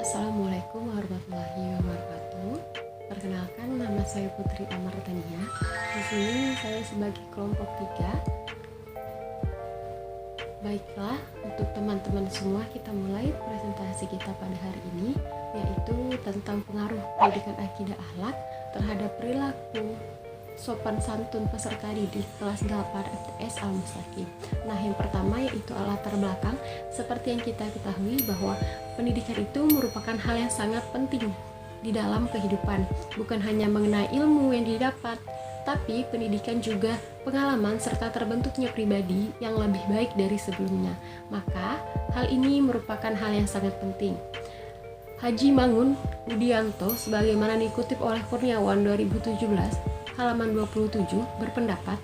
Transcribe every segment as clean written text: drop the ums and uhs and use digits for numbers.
Assalamualaikum warahmatullahi wabarakatuh. Perkenalkan, nama saya Putri Amartania. Di sini saya sebagai kelompok 3. Baiklah, untuk teman-teman semua kita mulai presentasi kita pada hari ini, yaitu tentang pengaruh pendidikan akidah akhlak terhadap perilaku sopan santun peserta didik kelas 8 MTS Al-Mustaqim. Nah, yang pertama yaitu latar belakang. Seperti yang kita ketahui bahwa pendidikan itu merupakan hal yang sangat penting di dalam kehidupan. Bukan hanya mengenai ilmu yang didapat, tapi pendidikan juga pengalaman serta terbentuknya pribadi yang lebih baik dari sebelumnya. Maka, hal ini merupakan hal yang sangat penting. Haji Mangun Budianto sebagaimana dikutip oleh Kurniawan 2017 halaman 27 berpendapat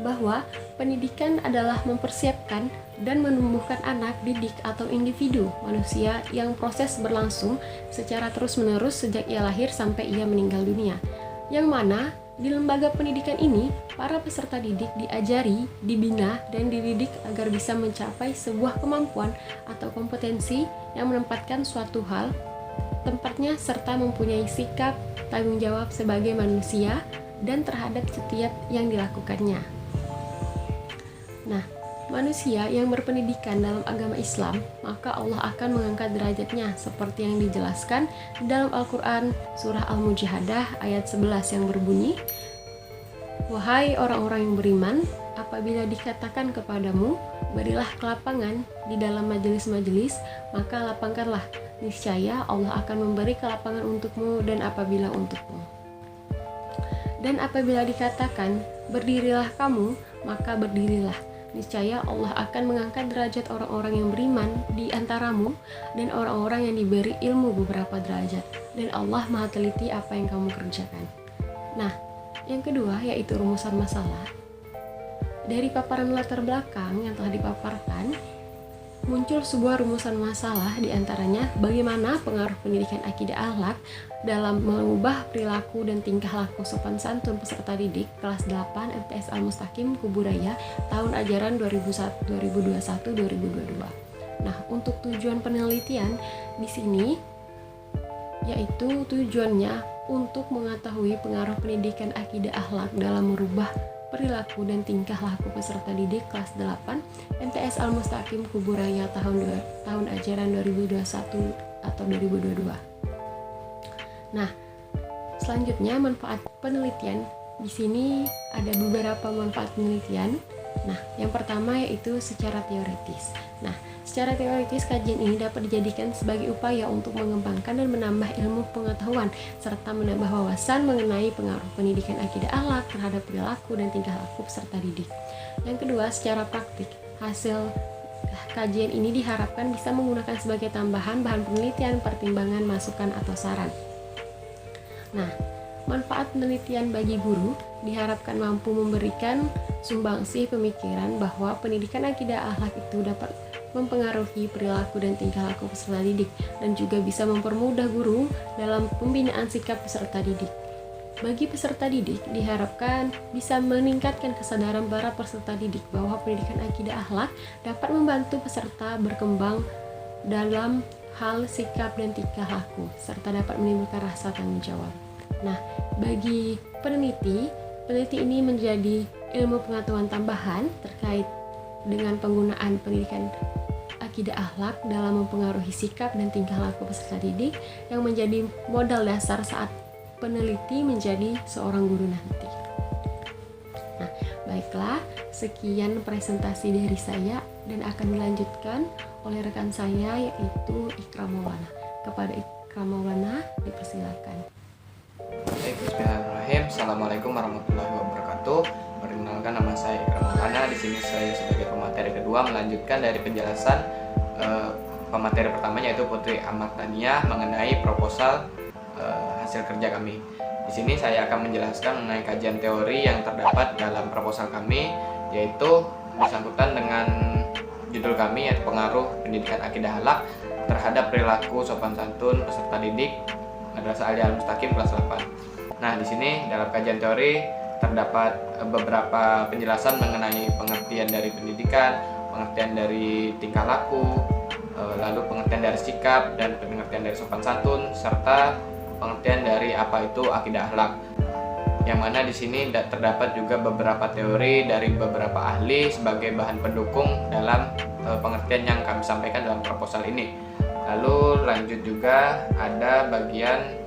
bahwa pendidikan adalah mempersiapkan dan menumbuhkan anak didik atau individu manusia yang proses berlangsung secara terus-menerus sejak ia lahir sampai ia meninggal dunia. Yang mana di lembaga pendidikan ini, para peserta didik diajari, dibina, dan dididik agar bisa mencapai sebuah kemampuan atau kompetensi yang menempatkan suatu hal tempatnya serta mempunyai sikap tanggung jawab sebagai manusia dan terhadap setiap yang dilakukannya. Nah, manusia yang berpendidikan dalam agama Islam, maka Allah akan mengangkat derajatnya seperti yang dijelaskan di dalam Al-Quran surah Al-Mujahadah ayat 11 yang berbunyi, "Wahai orang-orang yang beriman, apabila dikatakan kepadamu, berilah kelapangan di dalam majelis-majelis, maka lapangkanlah. Niscaya Allah akan memberi kelapangan untukmu dan apabila untukmu. Dan apabila dikatakan, berdirilah kamu, maka berdirilah. Niscaya Allah akan mengangkat derajat orang-orang yang beriman di antaramu dan orang-orang yang diberi ilmu beberapa derajat. Dan Allah Maha teliti apa yang kamu kerjakan." Nah, yang kedua yaitu rumusan masalah. Dari paparan latar belakang yang telah dipaparkan, muncul sebuah rumusan masalah, diantaranya bagaimana pengaruh pendidikan akidah akhlak dalam mengubah perilaku dan tingkah laku sopan santun peserta didik kelas 8 MTS Al-Mustaqim Kuburaya tahun ajaran 2021-2022. Nah, untuk tujuan penelitian di sini yaitu tujuannya untuk mengetahui pengaruh pendidikan akidah akhlak dalam merubah perilaku dan tingkah laku peserta didik kelas 8 MTS Al-Mustaqim Kuburaya tahun ajaran 2021 atau 2022. Nah, selanjutnya manfaat penelitian. Di sini ada beberapa manfaat penelitian. Nah, yang pertama yaitu secara teoritis. Nah, secara teoritis kajian ini dapat dijadikan sebagai upaya untuk mengembangkan dan menambah ilmu pengetahuan serta menambah wawasan mengenai pengaruh pendidikan akidah akhlak terhadap perilaku dan tingkah laku peserta didik. Yang kedua, secara praktik. Hasil kajian ini diharapkan bisa menggunakan sebagai tambahan bahan penelitian, pertimbangan, masukan, atau saran. Nah, manfaat penelitian bagi guru diharapkan mampu memberikan sumbangsih pemikiran bahwa pendidikan akidah akhlak itu dapat mempengaruhi perilaku dan tingkah laku peserta didik dan juga bisa mempermudah guru dalam pembinaan sikap peserta didik. Bagi peserta didik diharapkan bisa meningkatkan kesadaran para peserta didik bahwa pendidikan akidah akhlak dapat membantu peserta berkembang dalam hal sikap dan tingkah laku serta dapat menimbulkan rasa tanggung jawab. Nah, bagi peneliti ini menjadi ilmu pengetahuan tambahan terkait dengan penggunaan pendidikan akidah akhlak dalam mempengaruhi sikap dan tingkah laku peserta didik yang menjadi modal dasar saat peneliti menjadi seorang guru nanti. Nah, baiklah, sekian presentasi dari saya dan akan dilanjutkan oleh rekan saya yaitu Ikram Maulana. Kepada Ikram Maulana dipersilakan. Bismillahirrahmanirrahim. Assalamualaikum warahmatullahi wabarakatuh. Perkenalkan, nama saya Ikram Maulana. Di sini saya sebagai pemateri kedua melanjutkan dari penjelasan pemateri pertamanya yaitu Putri Amartania mengenai proposal hasil kerja kami. Di sini saya akan menjelaskan mengenai kajian teori yang terdapat dalam proposal kami, yaitu bersangkutan dengan judul kami yaitu pengaruh pendidikan akidah akhlak terhadap perilaku sopan santun peserta didik Madrasah Aliyah Al-Mustaqim kelas 8. Nah, di sini dalam kajian teori terdapat beberapa penjelasan mengenai pengertian dari pendidikan, pengertian dari tingkah laku, lalu pengertian dari sikap dan pengertian dari sopan santun, serta pengertian dari apa itu akidah akhlak. Yang mana di sini terdapat juga beberapa teori dari beberapa ahli sebagai bahan pendukung dalam pengertian yang kami sampaikan dalam proposal ini. Lalu lanjut juga ada bagian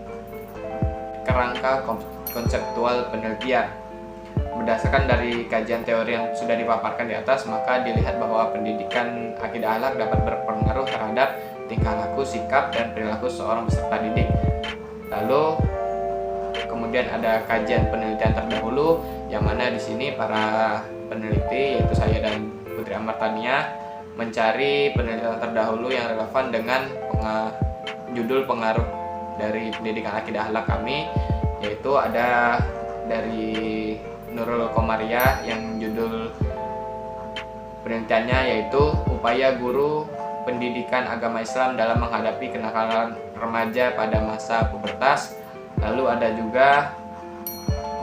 kerangka konseptual penelitian. Berdasarkan dari kajian teori yang sudah dipaparkan di atas, maka dilihat bahwa pendidikan akidah akhlak dapat berpengaruh terhadap tingkah laku, sikap, dan perilaku seorang peserta didik. Lalu kemudian ada kajian penelitian terdahulu, yang mana di sini para peneliti, yaitu saya dan Putri Amartania, mencari penelitian terdahulu yang relevan dengan judul pengaruh dari pendidikan akidah akhlak kami, yaitu ada dari Nurul Komariah yang judul penelitiannya yaitu upaya guru pendidikan agama Islam dalam menghadapi kenakalan remaja pada masa pubertas. Lalu ada juga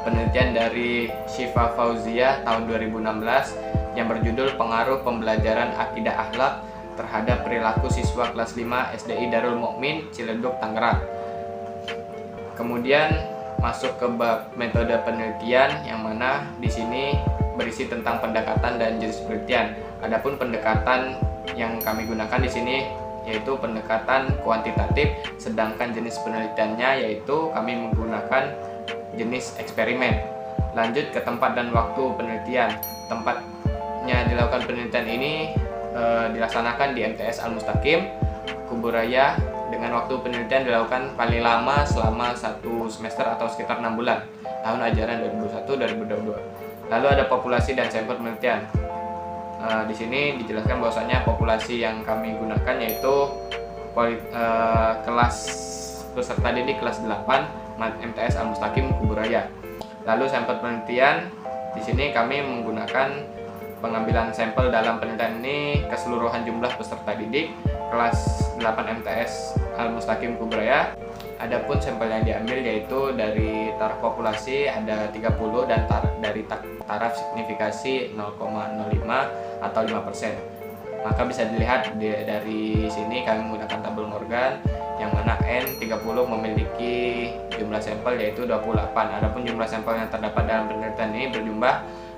penelitian dari Syifa Fauziah tahun 2016 yang berjudul pengaruh pembelajaran akidah akhlak terhadap perilaku siswa kelas 5 SDI Darul Mukmin Ciledug, Tangerang. Kemudian masuk ke bab metode penelitian, yang mana di sini berisi tentang pendekatan dan jenis penelitian. Adapun pendekatan yang kami gunakan di sini yaitu pendekatan kuantitatif, sedangkan jenis penelitiannya yaitu kami menggunakan jenis eksperimen. Lanjut ke tempat dan waktu penelitian. Tempatnya dilakukan penelitian ini dilaksanakan di MTS Al-Mustaqim, Kuburaya, dengan waktu penelitian dilakukan paling lama selama 1 semester atau sekitar 6 bulan, tahun ajaran 2021-2022. Lalu ada populasi dan sampel penelitian. Di sini dijelaskan bahwasanya populasi yang kami gunakan yaitu kelas peserta didik kelas 8 MTS Al-Mustaqim Kuburaya. Lalu sampel penelitian, di sini kami menggunakan pengambilan sampel dalam penelitian ini keseluruhan jumlah peserta didik kelas 8 MTS Al-Mustaqim Kuburaya. Adapun sampel yang diambil yaitu dari taraf populasi ada 30 dan dari taraf signifikasi 0,05 atau 5%. Maka bisa dilihat dari sini kami menggunakan tabel Morgan, yang mana N30 memiliki jumlah sampel yaitu 28. Adapun jumlah sampel yang terdapat dalam penelitian ini berjumlah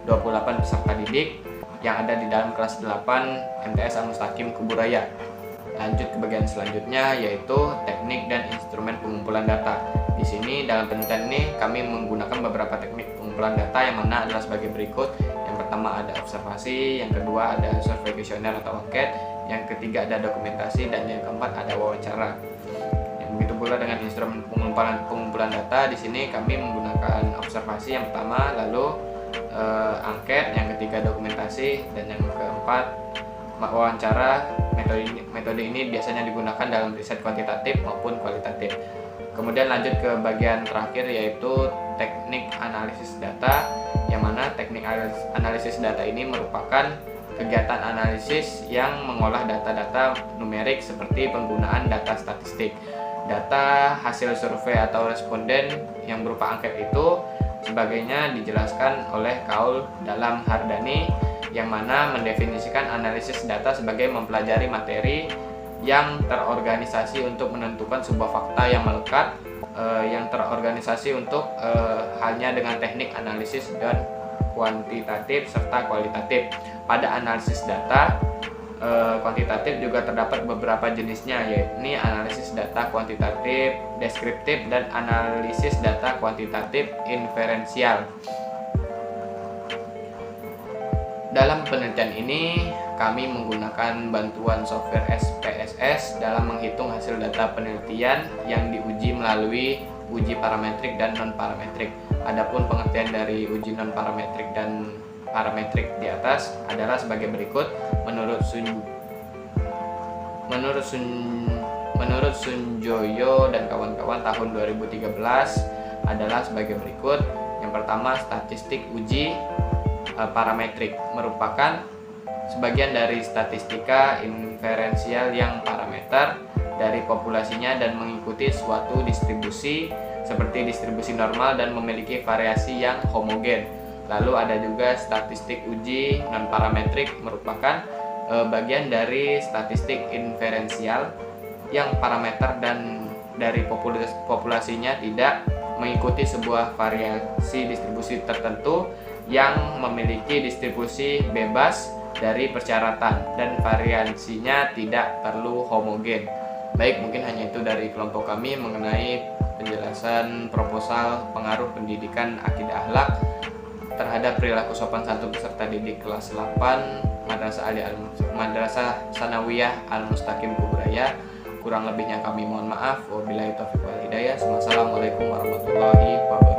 28 peserta didik yang ada di dalam kelas 8 MTS Al-Mustaqim Kuburaya. Lanjut ke bagian selanjutnya yaitu teknik dan instrumen pengumpulan data. Di sini dalam penelitian ini kami menggunakan beberapa teknik pengumpulan data, yang mana adalah sebagai berikut. Yang pertama ada observasi, yang kedua ada survei kuesioner atau anket, yang ketiga ada dokumentasi, dan yang keempat ada wawancara. Yang begitu pula dengan instrumen pengumpulan data, di sini kami menggunakan observasi yang pertama, lalu angket, yang ketiga dokumentasi, dan yang keempat wawancara. Metode ini biasanya digunakan dalam riset kuantitatif maupun kualitatif. Kemudian lanjut ke bagian terakhir yaitu teknik analisis data, yang mana teknik analisis data ini merupakan kegiatan analisis yang mengolah data-data numerik seperti penggunaan data statistik. Data hasil survei atau responden yang berupa angket itu sebagainya dijelaskan oleh Kaul dalam Hardani, yang mana mendefinisikan analisis data sebagai mempelajari materi yang terorganisasi untuk menentukan sebuah fakta yang melekat, yang terorganisasi untuk halnya dengan teknik analisis dan kuantitatif serta kualitatif. Pada analisis data kuantitatif juga terdapat beberapa jenisnya, yaitu analisis data kuantitatif deskriptif dan analisis data kuantitatif inferensial. Dalam penelitian ini, kami menggunakan bantuan software SPSS dalam menghitung hasil data penelitian yang diuji melalui uji parametrik dan non-parametrik. Adapun pengertian dari uji non-parametrik dan parametrik di atas adalah sebagai berikut. Menurut Sunjoyo dan kawan-kawan tahun 2013 adalah sebagai berikut. Yang pertama, statistik uji parametrik merupakan sebagian dari statistika inferensial yang parameter dari populasinya dan mengikuti suatu distribusi seperti distribusi normal dan memiliki variasi yang homogen. Lalu ada juga statistik uji non parametrik merupakan bagian dari statistik inferensial yang parameter dan dari populasinya tidak mengikuti sebuah variasi distribusi tertentu yang memiliki distribusi bebas dari persyaratan dan variasinya tidak perlu homogen. Baik, mungkin hanya itu dari kelompok kami mengenai penjelasan proposal pengaruh pendidikan akidah akhlak terhadap perilaku sopan santun peserta didik kelas 8 Madrasah Sanawiyah Al-Mustaqim Kubraya. Kurang lebihnya kami mohon maaf. Wabillahi taufiq wal hidayah. Wassalamualaikum warahmatullahi wabarakatuh.